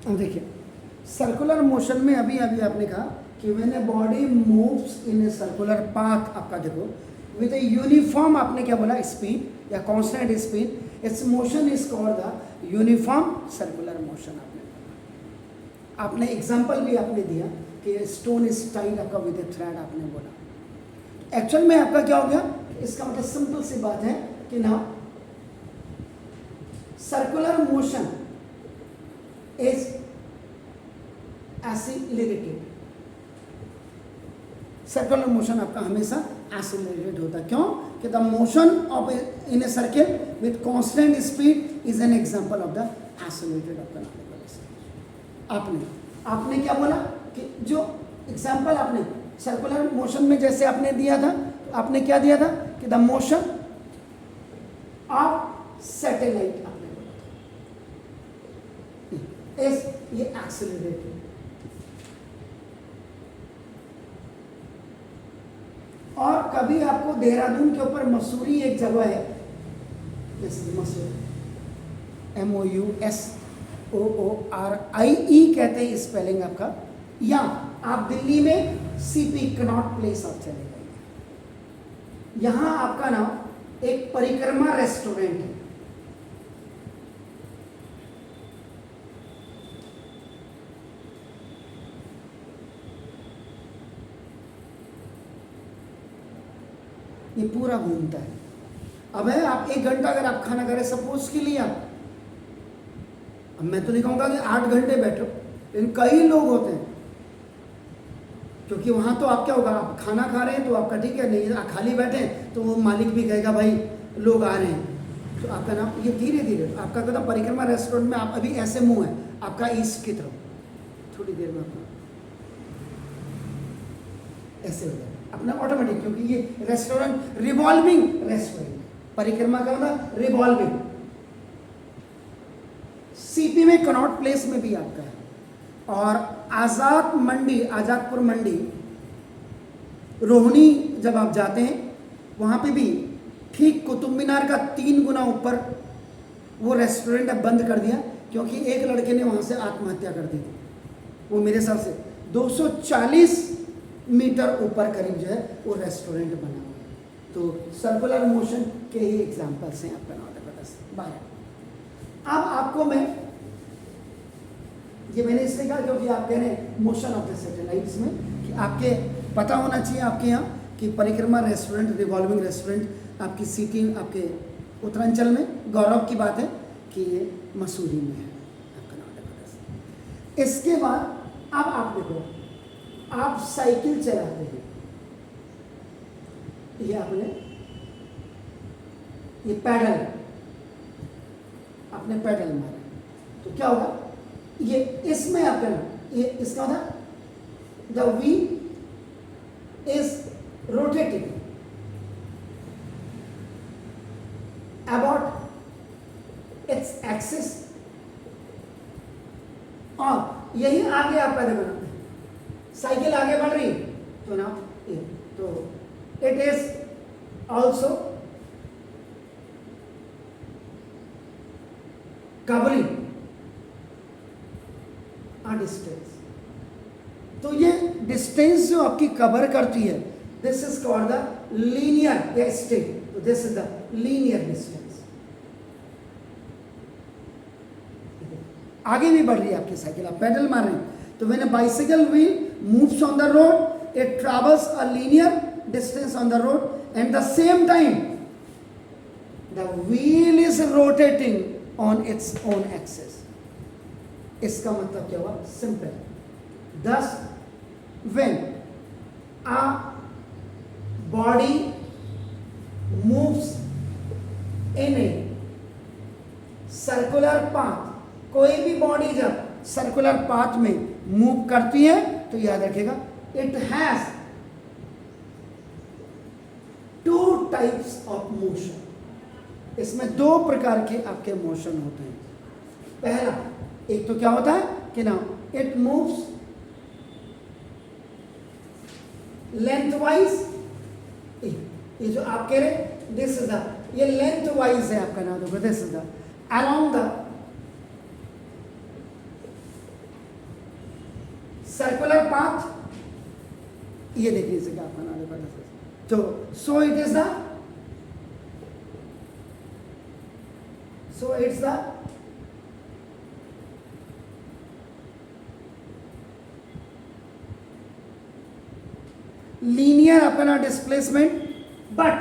अब देखिए circular motion में अभी अभी आपने कहा कि when a body moves in a circular path, आपका देखो विद ए यूनिफॉर्म, आपने क्या बोला, स्पीड या constant speed, it's motion is called the uniform circular motion. आपने एग्जांपल भी आपने दिया कि स्टोन इज टाइड आपका विद ए थ्रेड, आपने बोला। एक्चुअल में आपका क्या हो गया, इसका मतलब सिंपल सी बात है कि ना circular motion is accelerated. Circular motion आपका हमेशा एक्सीलरेटेड होता है। क्यों? कि the motion of in a circle with constant speed is an example of the accelerated आपका। आपने क्या बोला कि जो एग्जांपल आपने सर्कुलर मोशन में जैसे आपने दिया था, तो आपने क्या दिया था कि द मोशन ऑफ सैटेलाइट आपने बोला था इज ये एक्सीलरेटेड। और कभी आपको देहरादून के ऊपर मसूरी एक जगह है, जैसे मसूरी MOUSOORIE कहते हैं स्पेलिंग आपका, या आप दिल्ली में CP कनॉट प्लेस आप चले गए, यहां आपका नाम एक परिक्रमा रेस्टोरेंट है। ये पूरा घूमता है। अब है आप 1 घंटा अगर आप खाना करें सपोज के लिए, आप, अब मैं तो नहीं कहूँगा कि 8 घंटे बैठो, लेकिन कई लोग होते हैं, क्योंकि वहाँ तो आप क्या होगा, आप खाना खा रहे हैं तो आपका ठीक है, नहीं आप खाली बैठे हैं तो वो मालिक भी कहेगा भाई लोग आ रहे हैं, तो आपका नाम ये धीरे धीरे आपका कहता परिक्रमा रेस्टोरेंट में आप अभी ऐसे मुँह है आपका ईस्ट की तरफ, थोड़ी देर में अपना ऐसे हो जाए अपना ऑटोमेटिक, क्योंकि ये रेस्टोरेंट रिवॉल्विंग रेस्टोरेंट, परिक्रमा का मतलब रिवॉल्विंग। CP में कनॉट प्लेस में भी आपका है, और आज़ाद मंडी, आज़ादपुर मंडी, रोहिणी जब आप जाते हैं वहाँ पे भी ठीक कुतुब मीनार का 3 गुना ऊपर वो रेस्टोरेंट अब बंद कर दिया, क्योंकि एक लड़के ने वहाँ से आत्महत्या कर दी थी। वो मेरे हिसाब से 240 मीटर ऊपर करीब जो है वो रेस्टोरेंट बना हुआ है। तो सर्कुलर मोशन के ही एग्जाम्पल्स हैं आपका नॉट बाहर। अब आपको मैं ये मैंने इसलिए कहा क्योंकि आप कह रहे हैं मोशन ऑफ द सैटेलाइट्स में, कि आपके पता होना चाहिए आपके यहाँ कि परिक्रमा रेस्टोरेंट, रिवॉल्विंग रेस्टोरेंट आपकी सीटिंग आपके उत्तरांचल में, गौरव की बात है कि ये मसूरी में है आपका नॉट। इसके बाद अब आप देखो, आप साइकिल चलाते हैं, ये आपने ये पैडल आपने पैडल मारा, तो क्या होगा, ये इसमें आपका ये इसका होता the wheel is rotating about its axis, और यही आगे आप पैदल बनाते हैं, साइकिल आगे बढ़ रही तो ना ये, तो it is also covering a distance. तो ये डिस्टेंस जो आपकी कवर करती है, this is called the linear या स्ट्रेट, तो this is the linear distance. आगे भी बढ़ रही है आपकी साइकिल, आप पैडल मार रहे हैं, तो when a bicycle wheel moves on the road, it travels a linear distance on the road, and the same time the wheel is rotating on its own axis. इसका मतलब क्या हुआ, simple, thus when a body moves in a circular path, कोई भी body जब circular path में move करती है तो याद रखिएगा it has 2 types of motion. इसमें 2 प्रकार के आपके मोशन होते हैं। पहला, एक तो क्या होता है कि ना इट मूव्स लेंथवाइज, ये जो आप कह रहे दिस इज द, ये लेंथवाइज है आपका नाम, देखो this is the along the circular path, ये देखिए इसे क्या बनाने पड़ता है। तो सो इट्स द linear अपना displacement, but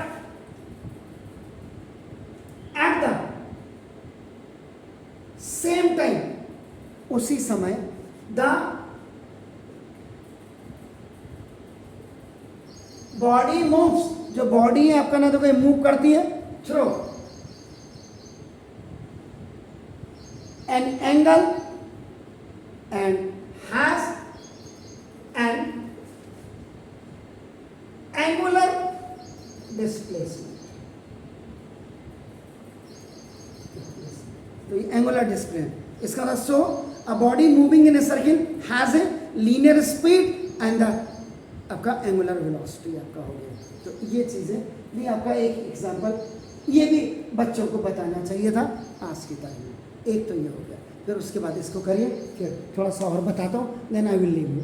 at the same time, उसी समय the body moves, जो बॉडी है आपका ना तो कोई मूव करती है through an angle and has an angular displacement. तो ये एंगुलर डिस्प्लेसमेंट, इसका मतलब so a body moving in a circle has a linear speed and the आपका एंगुलर वेलोसिटी आपका हो गया। तो ये चीज़ें भी आपका एक एग्जांपल, ये भी बच्चों को बताना चाहिए था आज की तारीख में। एक तो ये हो गया, फिर उसके बाद इसको करिए, फिर थोड़ा सा और बताता हूँ, then I will leave you.